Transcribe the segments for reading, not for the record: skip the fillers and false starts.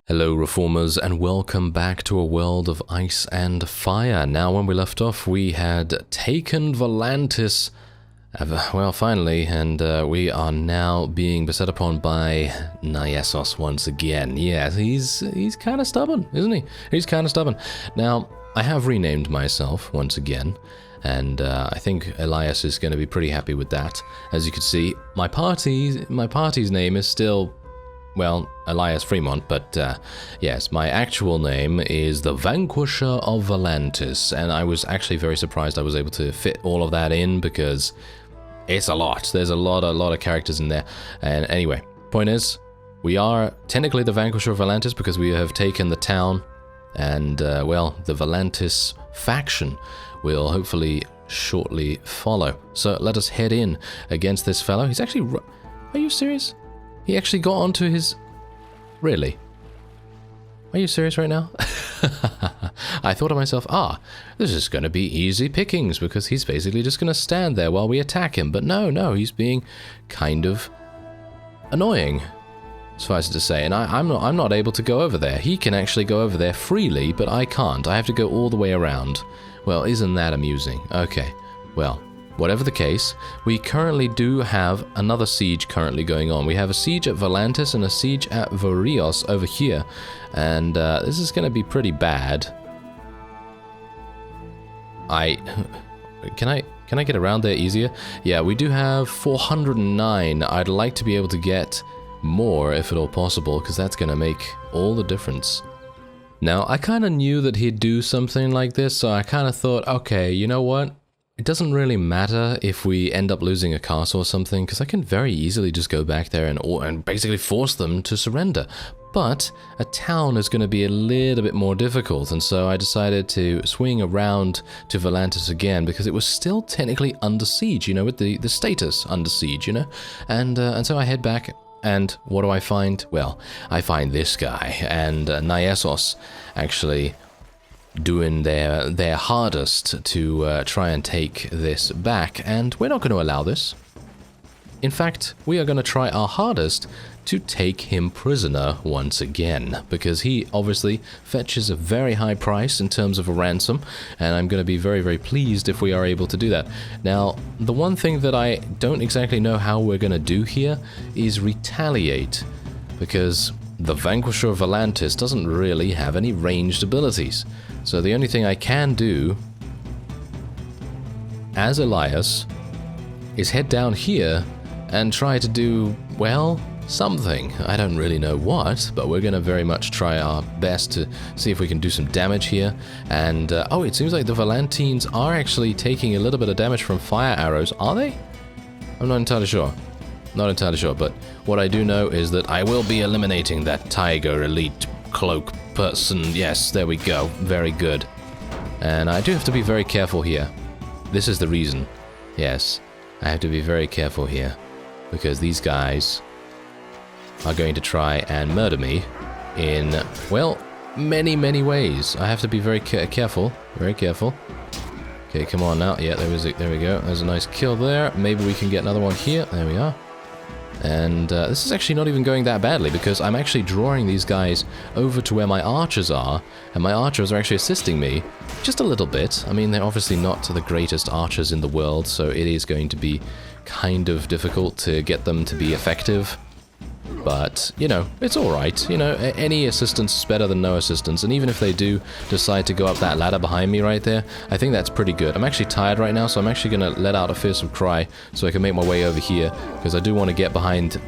Hello Reformers, and welcome back to a world of ice and fire. Now, when we left off, we had taken Volantis, well, finally, and we are now being beset upon by Elias once again. Yeah, he's kind of stubborn, isn't he? He's kind of stubborn. Now, I have renamed myself once again, and I think Elias is going to be pretty happy with that. As you can see, my party's name is still, well, Elias Freemont, but yes, my actual name is the Vanquisher of Volantis, and I was actually very surprised I was able to fit all of that in because it's a lot. There's a lot of characters in there. And anyway, point is, we are technically the Vanquisher of Volantis because we have taken the town, and well, the Volantis faction will hopefully shortly follow. So let us head in against this fellow. He's actually... Are you serious? He actually got onto his... Really? Are you serious right now? I thought to myself, this is going to be easy pickings because he's basically just going to stand there while we attack him. But no, he's being kind of annoying, suffice it to say. And I'm not able to go over there. He can actually go over there freely, but I can't. I have to go all the way around. Well, isn't that amusing? Okay, well... Whatever the case, we currently do have another siege currently going on. We have a siege at Volantis and a siege at Vesteros over here, and this is going to be pretty bad. Can I get around there easier? Yeah, we do have 409. I'd like to be able to get more if at all possible, because that's going to make all the difference. Now, I kind of knew that he'd do something like this, so I kind of thought, okay, you know what? It doesn't really matter if we end up losing a castle or something, because I can very easily just go back there and basically force them to surrender. But a town is going to be a little bit more difficult, and so I decided to swing around to Volantis again, because it was still technically under siege, you know, with the status under siege, you know? And so I head back, and what do I find? Well, I find this guy, and Elias actually... doing their hardest to try and take this back, and we're not going to allow this. In fact, we are going to try our hardest to take him prisoner once again, because he obviously fetches a very high price in terms of a ransom, and I'm going to be very, very pleased if we are able to do that. Now, the one thing that I don't exactly know how we're going to do here is retaliate, because the Vanquisher of Volantis doesn't really have any ranged abilities. So the only thing I can do as Elias is head down here and try to do, well, something. I don't really know what, but we're going to very much try our best to see if we can do some damage here. And, oh, it seems like the Volantines are actually taking a little bit of damage from fire arrows. Are they? I'm not entirely sure. Not entirely sure, but what I do know is that I will be eliminating that Tiger Elite Cloak person. Yes, there we go. Very good. And I do have to be very careful here. This is the reason. Yes, I have to be very careful here, because these guys are going to try and murder me in, well, many ways. I have to be very careful. Very careful. Okay, come on now. Yeah, there we go. There's a nice kill there. Maybe we can get another one here. There we are. And this is actually not even going that badly, because I'm actually drawing these guys over to where my archers are, and my archers are actually assisting me just a little bit. I mean, they're obviously not the greatest archers in the world, so it is going to be kind of difficult to get them to be effective. But, you know, it's alright. You know, any assistance is better than no assistance. And even if they do decide to go up that ladder behind me right there, I think that's pretty good. I'm actually tired right now, so I'm actually going to let out a fearsome cry so I can make my way over here, because I do want to get behind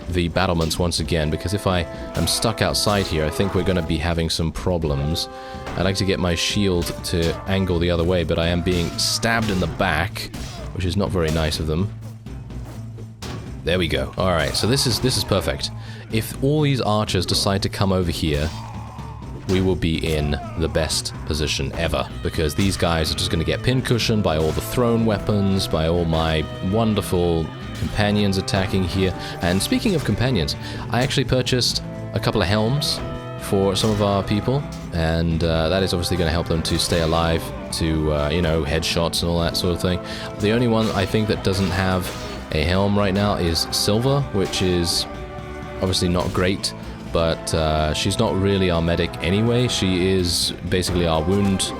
the battlements once again, because if I am stuck outside here, I think we're going to be having some problems. I'd like to get my shield to angle the other way, but I am being stabbed in the back, which is not very nice of them. There we go. Alright, so this is perfect. If all these archers decide to come over here, we will be in the best position ever, because these guys are just going to get pincushioned by all the thrown weapons, by all my wonderful companions attacking here. And speaking of companions, I actually purchased a couple of helms for some of our people, and that is obviously going to help them to stay alive, to, you know, headshots and all that sort of thing. The only one I think that doesn't have a helm right now is silver, which is obviously not great, but she's not really our medic anyway. She is basically our wound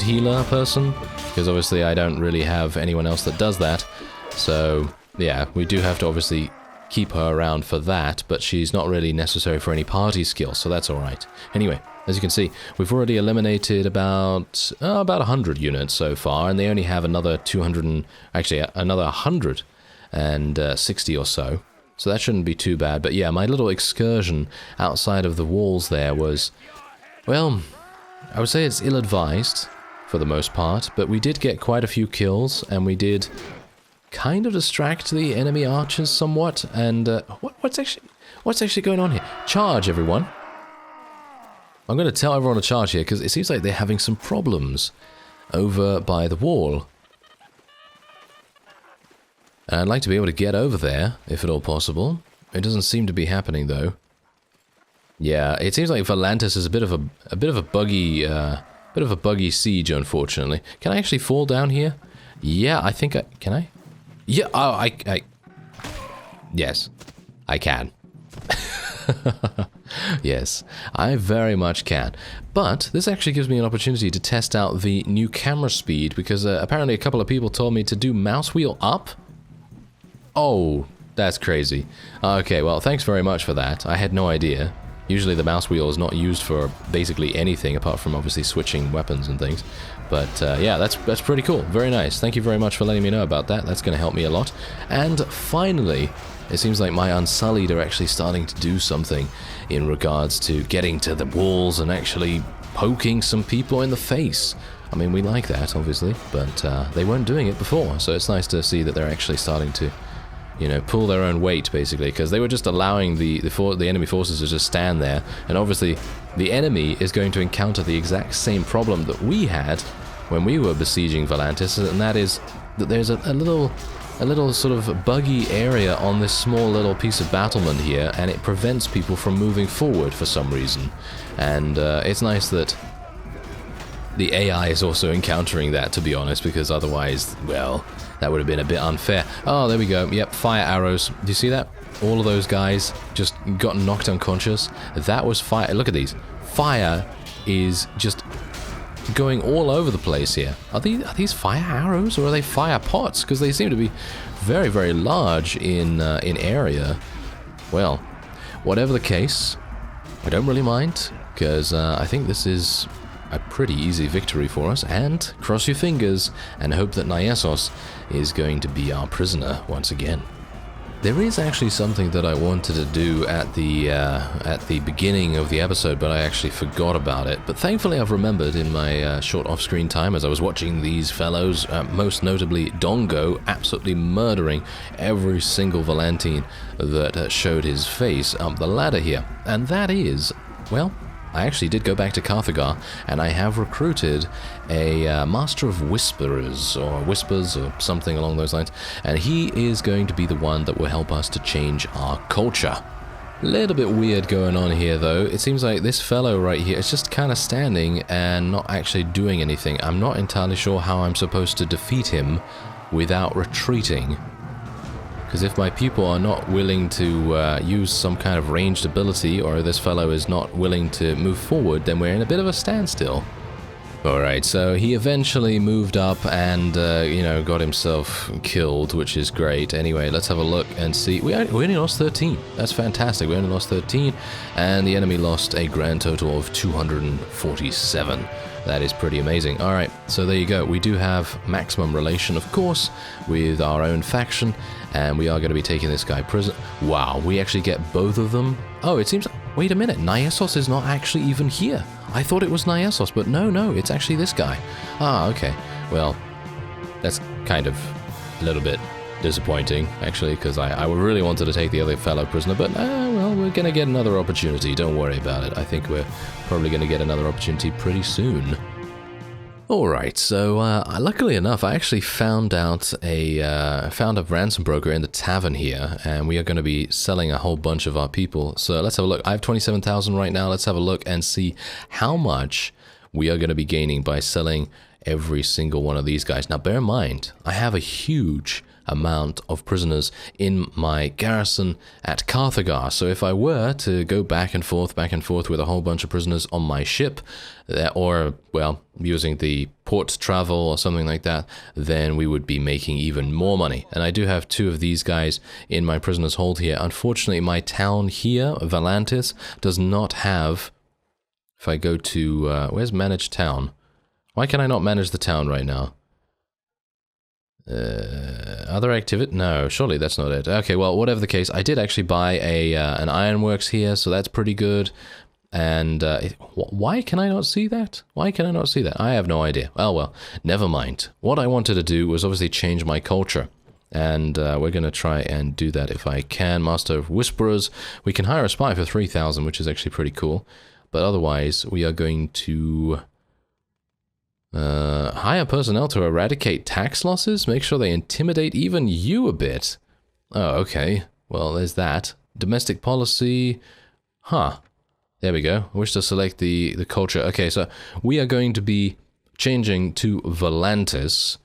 healer person, because obviously I don't really have anyone else that does that. So yeah, we do have to obviously keep her around for that, but she's not really necessary for any party skills, so that's alright. Anyway, as you can see, we've already eliminated about 100 units so far, and they only have another 200, actually another 160 or so. So that shouldn't be too bad. But yeah, my little excursion outside of the walls there was, well, I would say it's ill-advised for the most part, but we did get quite a few kills, and we did kind of distract the enemy archers somewhat. And what's actually going on here? Charge, everyone! I'm going to tell everyone to charge here, because it seems like they're having some problems over by the wall. And I'd like to be able to get over there, if at all possible. It doesn't seem to be happening, though. Yeah, it seems like Volantis is a bit of a buggy siege, unfortunately. Can I actually fall down here? Yeah, I think I can. I? Yeah. Oh, yes, I can. Yes, I very much can. But this actually gives me an opportunity to test out the new camera speed, because apparently a couple of people told me to do mouse wheel up. Oh, that's crazy. Okay, well, thanks very much for that. I had no idea. Usually the mouse wheel is not used for basically anything apart from obviously switching weapons and things. But yeah, that's pretty cool. Very nice. Thank you very much for letting me know about that. That's going to help me a lot. And finally, it seems like my Unsullied are actually starting to do something in regards to getting to the walls and actually poking some people in the face. I mean, we like that, obviously, but they weren't doing it before, so it's nice to see that they're actually starting to, you know, pull their own weight, basically, because they were just allowing the enemy forces to just stand there, and obviously the enemy is going to encounter the exact same problem that we had when we were besieging Volantis, and that is that there's a little sort of buggy area on this small little piece of battlement here, and it prevents people from moving forward for some reason. And it's nice that the AI is also encountering that, to be honest, because otherwise, well, that would have been a bit unfair. Oh, there we go. Yep, fire arrows. Do you see that? All of those guys just got knocked unconscious. That was fire. Look at these. Fire is just going all over the place here. Are these fire arrows, or are they fire pots? Because they seem to be very, very large in area. Well, whatever the case, I don't really mind, because I think this is a pretty easy victory for us, and cross your fingers and hope that Nyesos is going to be our prisoner once again. There is actually something that I wanted to do at the beginning of the episode, but I actually forgot about it. But thankfully I've remembered in my short off-screen time as I was watching these fellows, most notably Dongo, absolutely murdering every single Volantine that showed his face up the ladder here. And that is, well, I actually did go back to Carthagar, and I have recruited a Master of Whisperers, or Whispers, or something along those lines, and he is going to be the one that will help us to change our culture. A little bit weird going on here, though. It seems like this fellow right here is just kind of standing and not actually doing anything. I'm not entirely sure how I'm supposed to defeat him without retreating. Because if my people are not willing to use some kind of ranged ability, or this fellow is not willing to move forward, then we're in a bit of a standstill. Alright, so he eventually moved up and, you know, got himself killed, which is great. Anyway, let's have a look and see. We only lost 13. That's fantastic. We only lost 13, and the enemy lost a grand total of 247. That is pretty amazing. Alright, so there you go. We do have maximum relation, of course, with our own faction, and we are going to be taking this guy prisoner. Wow, we actually get both of them? Oh, it seems... Wait a minute, Nyesos is not actually even here. I thought it was Nyesos, but no, it's actually this guy. Ah, okay. Well, that's kind of a little bit disappointing, actually, because I really wanted to take the other fellow prisoner, but, well, we're going to get another opportunity. Don't worry about it. I think we're probably going to get another opportunity pretty soon. Alright, so luckily enough, I actually found a ransom broker in the tavern here, and we are going to be selling a whole bunch of our people. So let's have a look. I have 27,000 right now. Let's have a look and see how much we are going to be gaining by selling every single one of these guys. Now, bear in mind, I have a huge amount of prisoners in my garrison at Carthagar. So if I were to go back and forth with a whole bunch of prisoners on my ship, or, well, using the port travel or something like that, then we would be making even more money. And I do have 2 of these guys in my prisoner's hold here. Unfortunately, my town here, Volantis, does not have... If I go to... where's Manage Town? Why can I not manage the town right now? Other activity? No, surely that's not it. Okay, well, whatever the case, I did actually buy an ironworks here, so that's pretty good. And why can I not see that? Why can I not see that? I have no idea. Well, never mind. What I wanted to do was obviously change my culture. And we're going to try and do that if I can. Master of Whisperers. We can hire a spy for 3,000, which is actually pretty cool. But otherwise, we are going to... hire personnel to eradicate tax losses? Make sure they intimidate even you a bit. Oh, okay. Well, there's that. Domestic policy. Huh. There we go. I wish to select the culture. Okay, so we are going to be changing to Volantis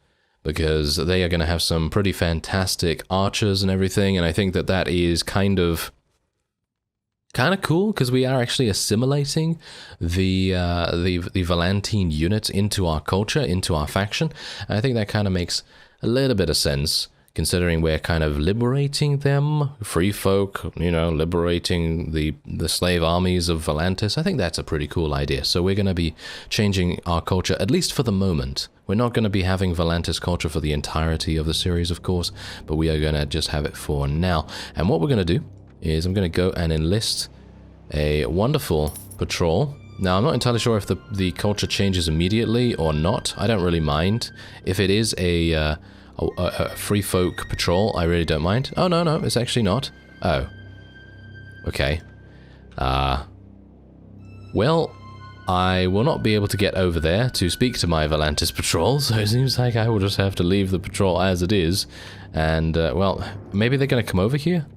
because they are going to have some pretty fantastic archers and everything, and I think that that is kind of cool because we are actually assimilating the Volantine units into our culture, into our faction. And I think that kind of makes a little bit of sense considering we're kind of liberating them, free folk, you know, liberating the slave armies of Volantis. I think that's a pretty cool idea. So we're going to be changing our culture, at least for the moment. We're not going to be having Volantis culture for the entirety of the series, of course, but we are going to just have it for now. And what we're going to do is I'm going to go and enlist a wonderful patrol. Now, I'm not entirely sure if the culture changes immediately or not. I don't really mind. If it is a free folk patrol, I really don't mind. Oh, no, it's actually not. Oh. Okay. Well, I will not be able to get over there to speak to my Volantis patrol, so it seems like I will just have to leave the patrol as it is. And, well, maybe they're going to come over here?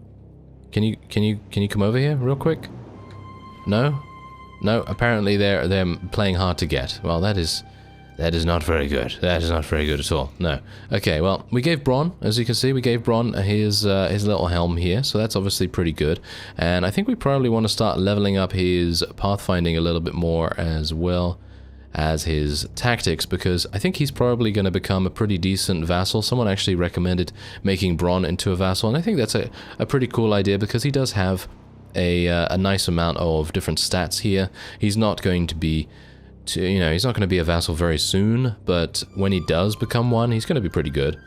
Can you come over here real quick? No? No, apparently they're playing hard to get. Well, that is not very good. That is not very good at all. No. Okay, well, we gave Bronn, as you can see, we gave Bronn his little helm here, so that's obviously pretty good. And I think we probably want to start leveling up his pathfinding a little bit more as well as his tactics, because I think he's probably going to become a pretty decent vassal. Someone actually recommended making Bronn into a vassal, and I think that's a pretty cool idea because he does have a nice amount of different stats here. He's not going to be, he's not going to be a vassal very soon, but when he does become one, he's going to be pretty good.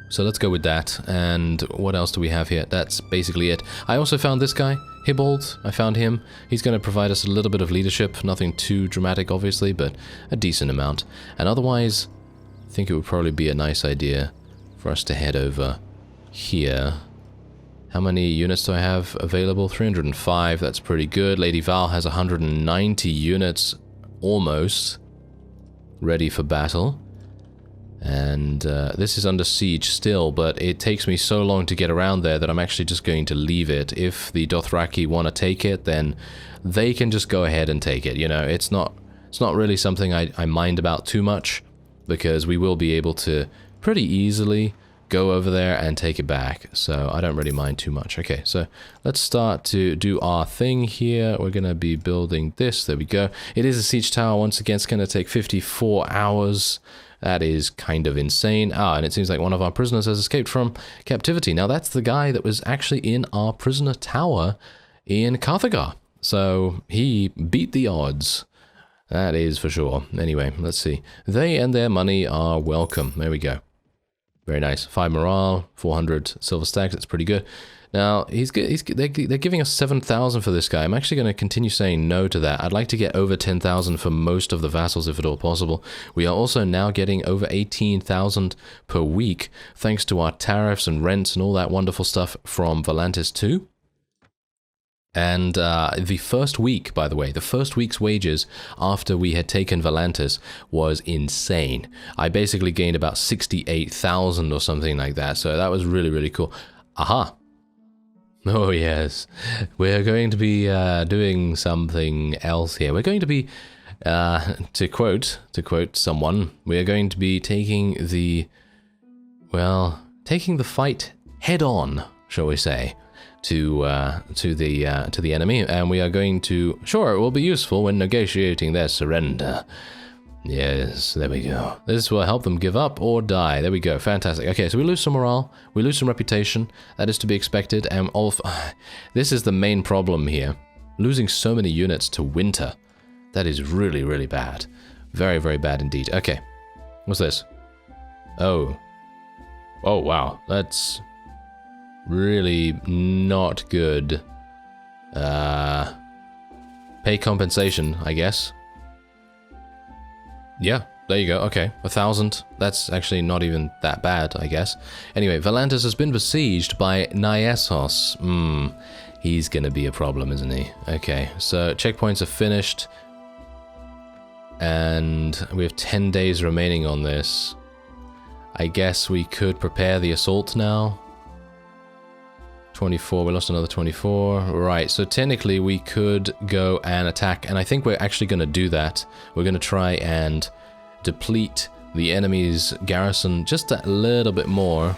So let's go with that. And what else do we have here? That's basically it. I also found this guy, Hibald. I found him. He's going to provide us a little bit of leadership. Nothing too dramatic, obviously, but a decent amount. And otherwise, I think it would probably be a nice idea for us to head over here. How many units do I have available? 305. That's pretty good. Lady Val has 190 units almost ready for battle. And this is under siege still, but it takes me so long to get around there that I'm actually just going to leave it. If the Dothraki want to take it, then they can just go ahead and take it. You know, it's not really something I mind about too much, because we will be able to pretty easily go over there and take it back. So I don't really mind too much. Okay, so let's start to do our thing here. We're going to be building this. There we go. It is a siege tower. Once again, it's going to take 54 hours. That is kind of insane. And it seems like one of our prisoners has escaped from captivity. Now, that's the guy that was actually in our prisoner tower in Carthagar. So he beat the odds. That is for sure. Anyway, let's see. They and their money are welcome. There we go. Very nice. 5 morale, 400 silver stacks. That's pretty good. Now, they're giving us 7,000 for this guy. I'm actually going to continue saying no to that. I'd like to get over 10,000 for most of the vassals if at all possible. We are also now getting over 18,000 per week, thanks to our tariffs and rents and all that wonderful stuff from Volantis 2. And the first week, by the way, the first week's wages after we had taken Volantis was insane. I basically gained about 68,000 or something like that, so that was really, really cool. Aha! Oh yes, we're going to be doing something else here. We're going to be, to quote someone, we are going to be taking the well, taking the fight head on, shall we say, to the enemy, and we are going to... Sure, it will be useful when negotiating their surrender. Yes, there we go. This will help them give up or die. There we go. Fantastic. Okay, so we lose some morale. We lose some reputation. That is to be expected. And all of... This is the main problem here. Losing so many units to winter. That is really, really bad. Very, very bad indeed. Okay. What's this? Oh. Oh, wow. That's really not good. Pay compensation, I guess. Yeah, there you go. Okay, 1,000. That's actually not even that bad, I guess. Anyway, Volantis has been besieged by Nyessos. He's gonna be a problem, isn't he? Okay, so checkpoints are finished. And we have 10 days remaining on this. I guess we could prepare the assault now. 24, we lost another 24. Right, so technically we could go and attack, and I think we're actually going to do that. We're going to try and deplete the enemy's garrison just a little bit more.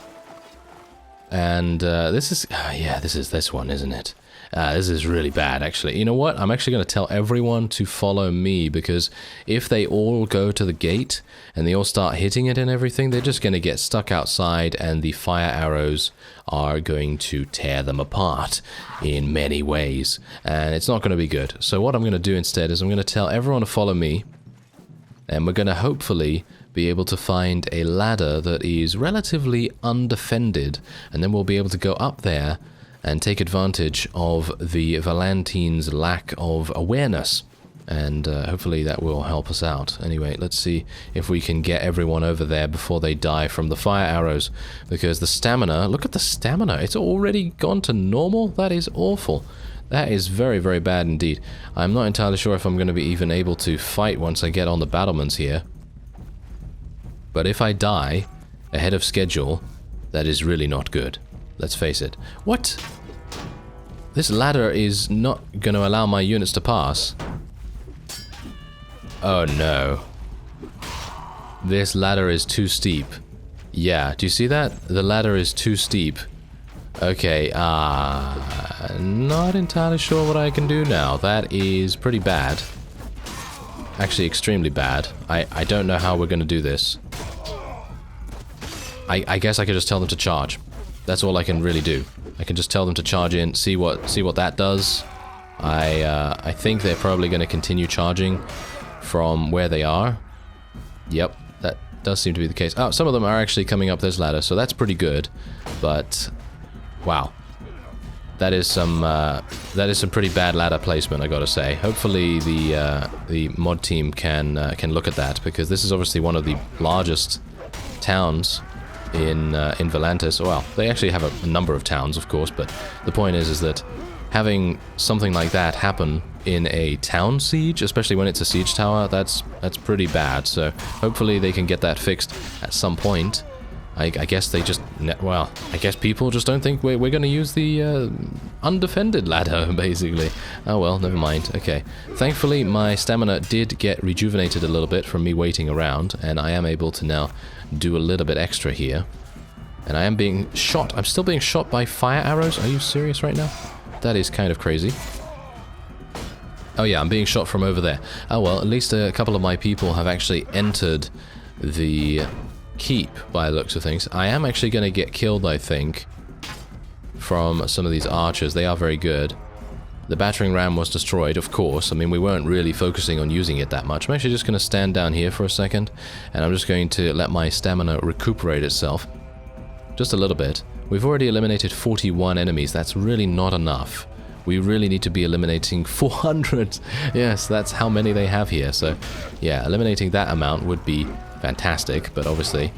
And this is... yeah, this is this one, isn't it? This is really bad, actually. You know what? I'm actually going to tell everyone to follow me, because if they all go to the gate and they all start hitting it and everything, they're just going to get stuck outside, and the fire arrows are going to tear them apart in many ways. And it's not going to be good. So what I'm going to do instead is I'm going to tell everyone to follow me, and we're going to hopefully be able to find a ladder that is relatively undefended, and then we'll be able to go up there and take advantage of the Volantines' lack of awareness. And hopefully that will help us out. Anyway, let's see if we can get everyone over there before they die from the fire arrows. Because the stamina, look at the stamina, it's already gone to normal? That is awful. That is very, very bad indeed. I'm not entirely sure if I'm going to be even able to fight once I get on the battlements here. But if I die ahead of schedule, that is really not good. Let's face it. What? This ladder is not going to allow my units to pass. Oh no. This ladder is too steep. Yeah, do you see that? The ladder is too steep. Okay, not entirely sure what I can do now. That is pretty bad. Actually, extremely bad. I don't know how we're going to do this. I guess I could just tell them to charge. That's all I can really do. I can just tell them to charge in, see what that does. I think they're probably going to continue charging from where they are. Yep, that does seem to be the case. Oh, some of them are actually coming up this ladder, so that's pretty good. But wow, that is some pretty bad ladder placement, I gotta say. Hopefully the mod team can look at that, because this is obviously one of the largest towns in Volantis. Well, they actually have a number of towns, of course, but the point is that having something like that happen in a town siege, especially when it's a siege tower, that's pretty bad. So hopefully they can get that fixed at some point. I guess they just... well, I guess people just don't think we're going to use the undefended ladder, basically. Oh well, never mind. Okay. Thankfully, my stamina did get rejuvenated a little bit from me waiting around, and I am able to now do a little bit extra here. And I am being shot. I'm still being shot by fire arrows. Are you serious right now? That is kind of crazy. Oh yeah, I'm being shot from over there. Oh well, at least a couple of my people have actually entered the keep by the looks of things. I am actually going to get killed, I think, from some of these archers. They are very good. The battering ram was destroyed, of course. I mean, we weren't really focusing on using it that much. I'm actually just going to stand down here for a second, and I'm just going to let my stamina recuperate itself. Just a little bit. We've already eliminated 41 enemies. That's really not enough. We really need to be eliminating 400. Yes, that's how many they have here. So, yeah, eliminating that amount would be fantastic, but obviously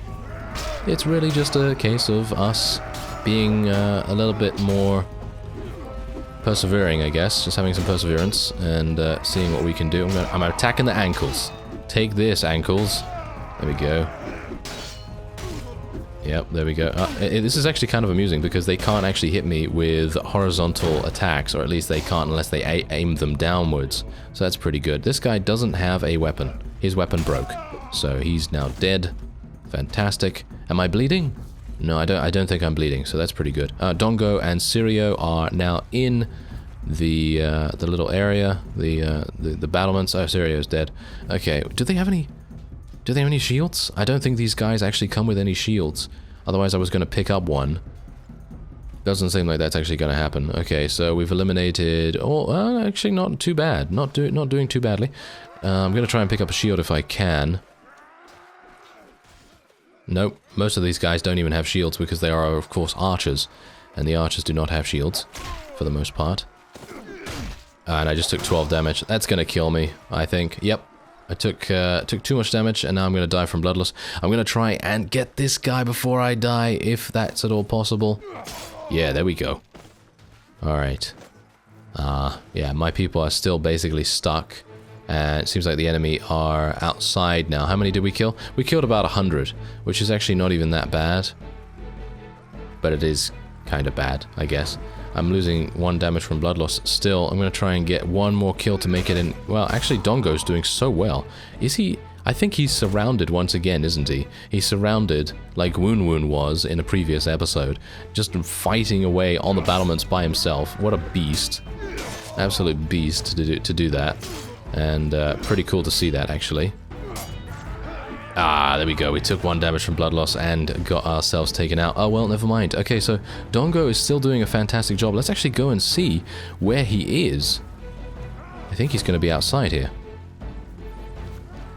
it's really just a case of us being a little bit more persevering, I guess. Just having some perseverance and seeing what we can do. I'm attacking the ankles. Take this, ankles. There we go. Yep, there we go. This is actually kind of amusing because they can't actually hit me with horizontal attacks, or at least they can't unless they aim them downwards. So that's pretty good. This guy doesn't have a weapon. His weapon broke. So he's now dead. Fantastic. Am I bleeding? No, I don't think I'm bleeding, so that's pretty good. Dongo and Sirio are now in the little area, the battlements. Oh, Sirio's dead. Okay, do they have any shields? I don't think these guys actually come with any shields. Otherwise, I was going to pick up one. Doesn't seem like that's actually going to happen. Okay, so we've eliminated... Oh, actually not too bad. Not doing too badly. I'm going to try and pick up a shield if I can. Nope. Most of these guys don't even have shields because they are, of course, archers. And the archers do not have shields, for the most part. And I just took 12 damage. That's going to kill me, I think. Yep. I took too much damage, and now I'm going to die from bloodless. I'm going to try and get this guy before I die, if that's at all possible. Yeah, there we go. Alright. Yeah, my people are still basically stuck. And it seems like the enemy are outside now. How many did we kill? We killed about 100, which is actually not even that bad. But it is kind of bad, I guess. I'm losing 1 damage from blood loss. Still, I'm going to try and get 1 more kill to make it in... Well, actually, Dongo's doing so well. Is he... I think he's surrounded once again, isn't he? He's surrounded like Woon Woon was in a previous episode. Just fighting away on the battlements by himself. What a beast. Absolute beast to do that. And pretty cool to see that, actually. Ah, there we go. We took 1 damage from blood loss and got ourselves taken out. Oh, well, never mind. Okay, so Dongo is still doing a fantastic job. Let's actually go and see where he is. I think he's going to be outside here.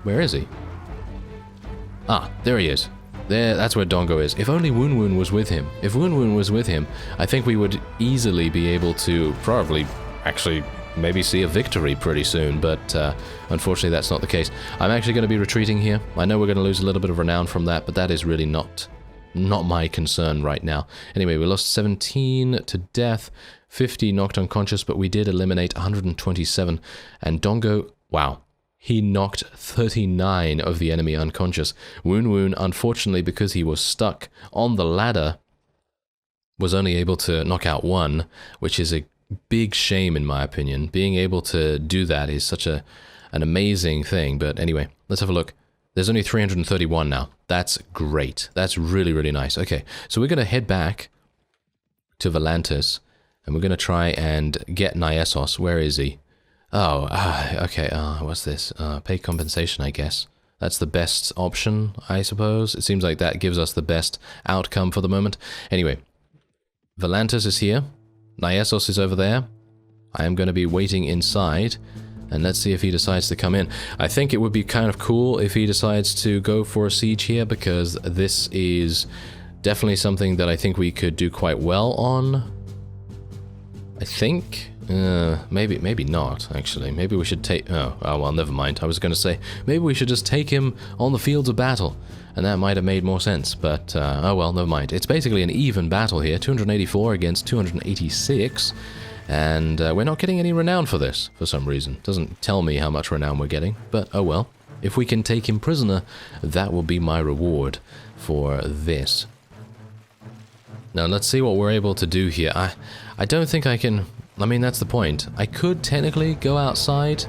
Where is he? Ah, there he is. There, that's where Dongo is. If only Woon Woon was with him. If Woon Woon was with him, I think we would easily be able to probably actually maybe see a victory pretty soon, but unfortunately that's not the case. I'm actually going to be retreating here. I know we're going to lose a little bit of renown from that, but that is really not my concern right now. Anyway, we lost 17 to death, 50 knocked unconscious, but we did eliminate 127, and Dongo, wow. He knocked 39 of the enemy unconscious. Woon Woon, unfortunately, because he was stuck on the ladder, was only able to knock out 1, which is a big shame in my opinion. Being able to do that is such an amazing thing. But anyway, let's have a look. There's only 331 now. That's great. That's really, really nice. Okay, so we're going to head back to Volantis, and we're going to try and get Nyesos. Where is he? Oh, okay, what's this? Pay compensation, I guess. That's the best option, I suppose. It seems like that gives us the best outcome for the moment. Anyway, Volantis is here. Nyesos is over there. I am going to be waiting inside, and let's see if he decides to come in. I think it would be kind of cool if he decides to go for a siege here, because this is definitely something that I think we could do quite well on. I think... maybe not, actually. Maybe we should take... Oh, well, never mind. I was going to say, maybe we should just take him on the fields of battle, and that might have made more sense, but, oh well, never mind. It's basically an even battle here, 284 against 286, and we're not getting any renown for this, for some reason. Doesn't tell me how much renown we're getting, but oh well. If we can take him prisoner, that will be my reward for this. Now, let's see what we're able to do here. I don't think I can... I mean, that's the point. I could technically go outside,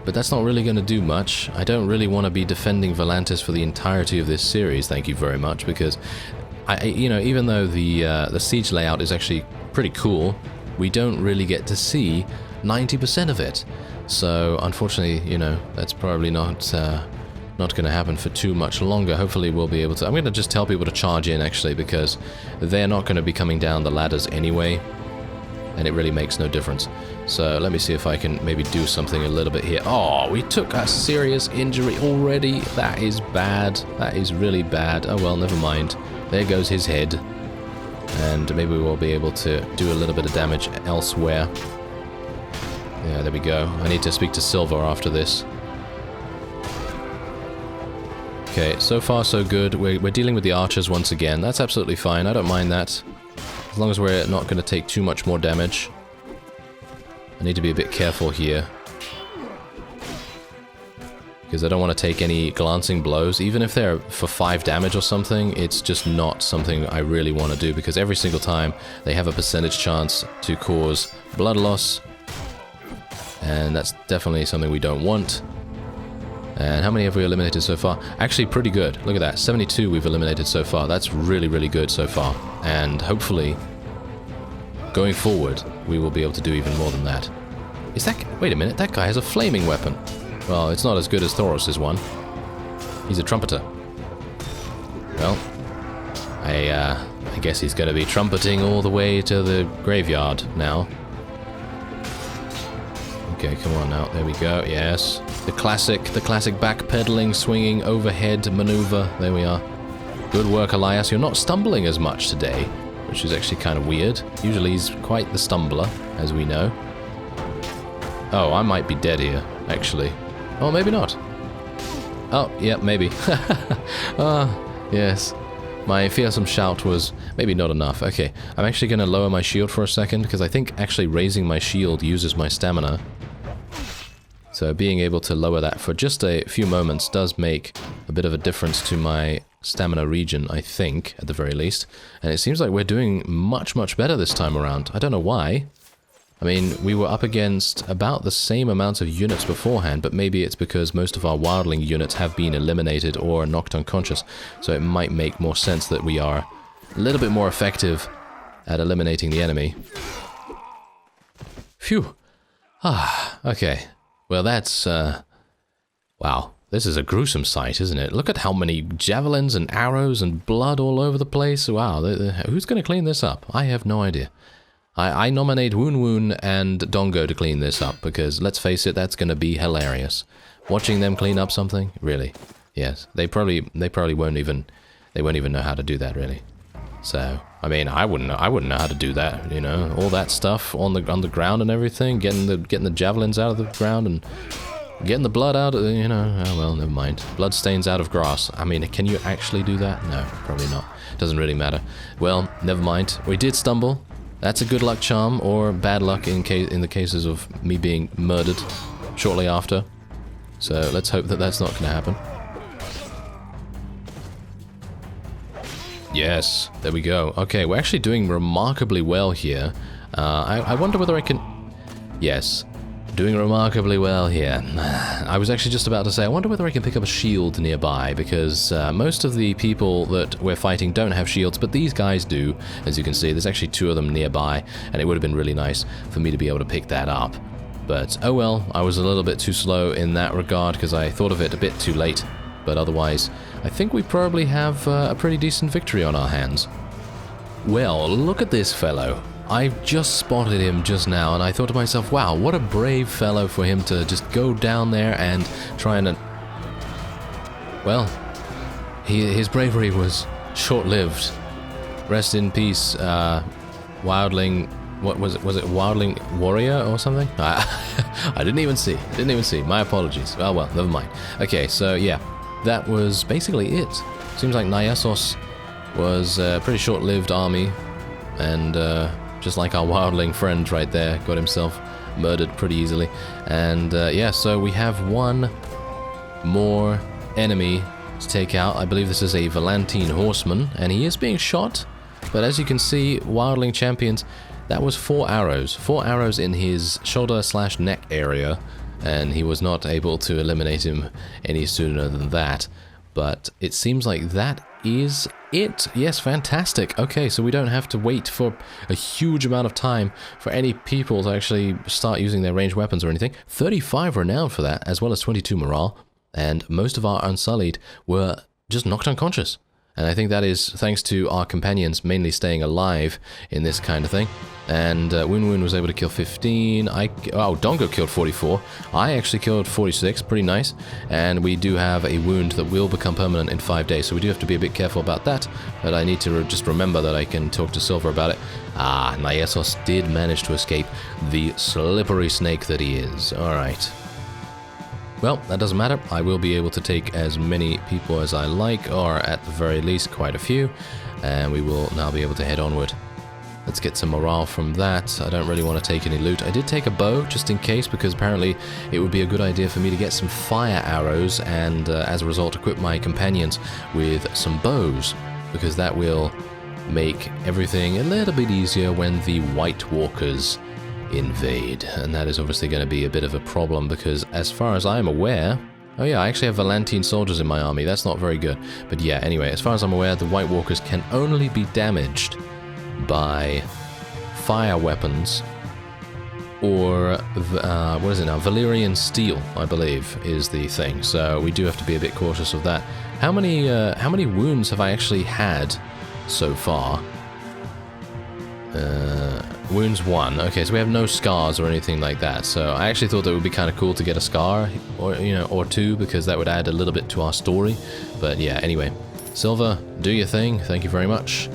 but that's not really going to do much. I don't really want to be defending Volantis for the entirety of this series, thank you very much, because, you know, even though the siege layout is actually pretty cool, we don't really get to see 90% of it. So, unfortunately, you know, that's probably not going to happen for too much longer. Hopefully we'll be able to... I'm going to just tell people to charge in, actually, because they're not going to be coming down the ladders anyway. And it really makes no difference. So let me see if I can maybe do something a little bit here. Oh, we took a serious injury already. That is bad. That is really bad. Oh well, never mind. There goes his head. And maybe we'll be able to do a little bit of damage elsewhere. Yeah, there we go. I need to speak to Silver after this. Okay, so far so good. We're dealing with the archers once again. That's absolutely fine. I don't mind that. As long as we're not going to take too much more damage. I need to be a bit careful here. Because I don't want to take any glancing blows. Even if they're for 5 damage or something, it's just not something I really want to do. Because every single time, they have a percentage chance to cause blood loss. And that's definitely something we don't want. And how many have we eliminated so far? Actually, pretty good. Look at that. 72 we've eliminated so far. That's really, really good so far. And hopefully, going forward, we will be able to do even more than that. Is that... Wait a minute. That guy has a flaming weapon. Well, it's not as good as Thoros' one. He's a trumpeter. Well, I guess he's going to be trumpeting all the way to the graveyard now. Okay, come on now. There we go. Yes. The classic backpedaling, swinging, overhead maneuver. There we are. Good work, Elias. You're not stumbling as much today, which is actually kind of weird. Usually he's quite the stumbler, as we know. Oh, I might be dead here, actually. Oh, maybe not. Oh, yeah, maybe. Yes. My fearsome shout was maybe not enough. Okay, I'm actually going to lower my shield for a second, because I think actually raising my shield uses my stamina. So being able to lower that for just a few moments does make a bit of a difference to my stamina regen, I think, at the very least. And it seems like we're doing much, much better this time around. I don't know why. I mean, we were up against about the same amount of units beforehand, but maybe it's because most of our wildling units have been eliminated or knocked unconscious, so it might make more sense that we are a little bit more effective at eliminating the enemy. Phew. Ah, okay. Well, that's, wow. This is a gruesome sight, isn't it? Look at how many javelins and arrows and blood all over the place. Wow, who's going to clean this up? I have no idea. I nominate Woon Woon and Dongo to clean this up, because, let's face it, that's going to be hilarious. Watching them clean up something? Really? Yes. They probably won't even know how to do that, really. So, I mean, I wouldn't know how to do that, you know, all that stuff on the ground and everything, getting the javelins out of the ground and getting the blood out of, you know, oh well, never mind. Blood stains out of grass. I mean, can you actually do that? No, probably not. Doesn't really matter. Well, never mind. We did stumble. That's a good luck charm, or bad luck in the cases of me being murdered shortly after. So let's hope that that's not going to happen. Yes, there we go. Okay, we're actually doing remarkably well here. I wonder whether I can... Yes, doing remarkably well here. I was actually just about to say, I wonder whether I can pick up a shield nearby, because most of the people that we're fighting don't have shields, but these guys do. As you can see, there's actually 2 of them nearby, and it would have been really nice for me to be able to pick that up. But, oh well, I was a little bit too slow in that regard, because I thought of it a bit too late. But otherwise, I think we probably have a pretty decent victory on our hands. Well, look at this fellow. I just spotted him just now, and I thought to myself, wow, what a brave fellow for him to just go down there and try and... Well, his bravery was short-lived. Rest in peace, wildling... What was it? Was it Wildling Warrior or something? I didn't even see. My apologies. Well, never mind. Okay, so yeah, that was basically it. Seems like Nyesos was a pretty short-lived army, and just like our wildling friend right there, got himself murdered pretty easily. And yeah, so we have one more enemy to take out. I believe this is a Volantine horseman, and he is being shot. But as you can see, wildling champions, that was 4 arrows. 4 arrows in his shoulder/neck area, and he was not able to eliminate him any sooner than that. But it seems like that is it. Yes, fantastic. Okay, so we don't have to wait for a huge amount of time for any people to actually start using their ranged weapons or anything. 35 renown for that, as well as 22 morale, and most of our Unsullied were just knocked unconscious. And I think that is thanks to our companions mainly staying alive in this kind of thing. And Woon Woon was able to kill 15. Dongo killed 44. I actually killed 46. Pretty nice. And we do have a wound that will become permanent in 5 days. So we do have to be a bit careful about that. But I need to just remember that I can talk to Silver about it. Nyesos did manage to escape the slippery snake that he is. Alright. Well, that doesn't matter. I will be able to take as many people as I like, or at the very least quite a few, and we will now be able to head onward. Let's get some morale from that. I don't really want to take any loot. I did take a bow, just in case, because apparently it would be a good idea for me to get some fire arrows, and as a result equip my companions with some bows, because that will make everything a little bit easier when the White Walkers invade. And that is obviously going to be a bit of a problem, because as far as I'm aware, Oh yeah, I actually have Volantine soldiers in my army. That's not very good. But yeah, anyway, as far as I'm aware, the White Walkers can only be damaged by fire weapons or, what is it now? Valyrian steel, I believe, is the thing. So we do have to be a bit cautious of that. How many wounds have I actually had so far? Wounds 1. Okay, so we have no scars or anything like that. So I actually thought that it would be kind of cool to get a scar, or or 2, because that would add a little bit to our story. But yeah, anyway, Silver, do your thing. Thank you very much.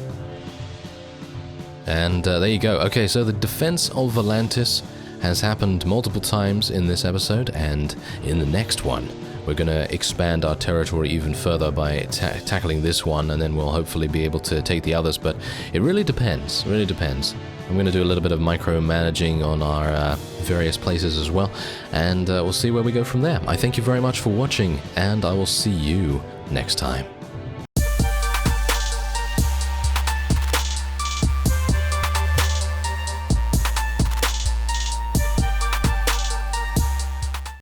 And there you go. Okay, so the defense of Volantis has happened multiple times in this episode, and in the next one, we're going to expand our territory even further by tackling this one, and then we'll hopefully be able to take the others, but it really depends, really depends. I'm going to do a little bit of micromanaging on our various places as well, and we'll see where we go from there. I thank you very much for watching, and I will see you next time.